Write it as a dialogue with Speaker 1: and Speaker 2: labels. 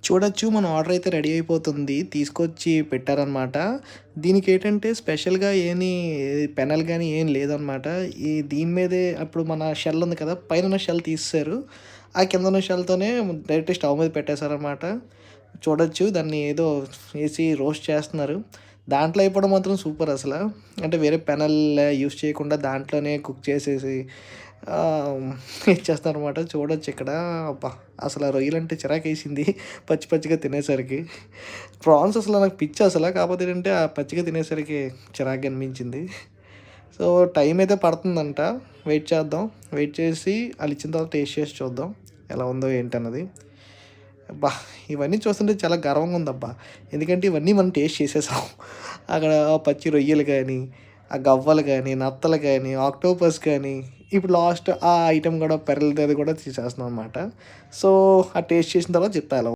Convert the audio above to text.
Speaker 1: చూడొచ్చు మన ఆర్డర్ అయితే రెడీ అయిపోతుంది. తీసుకొచ్చి పెట్టారనమాట. దీనికేంటంటే స్పెషల్‌గా ఏమి పెనల్ గాని ఏం లేదనమాట. దీని మీదే అప్పుడు మన షెల్ ఉంది కదా! పైనున్న షెల్ తీసేశారు. ఆ కిందున్న షెల్‌తోనే డైరెక్ట్ స్టవ్ మీద పెట్టేశారనమాట. చూడొచ్చు దాన్ని ఏదో ఏసి రోస్ట్ చేస్తున్నారు. దాంట్లో అయిపోవడం మాత్రం సూపర్ అసల. అంటే వేరే పెనల్ యూజ్ చేయకుండా దాంట్లోనే కుక్ చేసేసి ఆహ్, ఇచ్చేస్తారనమాట. చూడొచ్చిక్కడ. అబ్బా! అసల రొయ్యలంటే చిరాకేసింది పచ్చి పచ్చిగా తినేసరికి. ప్రాన్స్ అసల నాకు పిచ్చి అసల. కాకపోతే ఏంటంటే, ఆ పచ్చిగా తినేసరికి చిరాకుగా అనిపించింది. సో, టైం అయితే పడుతుందంట. వెయిట్ చేద్దాం. వెయిట్ చేసి ఆళ్ళిచ్చిన తర్వాత టేస్ట్ చేసి చూద్దాం. ఎలా ఉందో ఏంటన్నది. అబ్బా! ఇవన్నీ చూస్తుంటే చాలా గర్వంగా ఉందబ్బా! ఎందుకంటే ఇవన్నీ మనం టేస్ట్ చేసేసాం. అక్కడ పచ్చి రొయ్యలు గానీ, ఆ గవ్వలు గానీ, నత్తలు గానీ, ఆక్టోపస్ గానీ, ఇప్పుడు లాస్ట్ ఆ ఐటెమ్ గూడా పెరలది కూడా తీసేస్తున్నాం అనమాట. సో, ఆ టేస్ట్ చేసిన తర్వాత చెప్తా ఎలా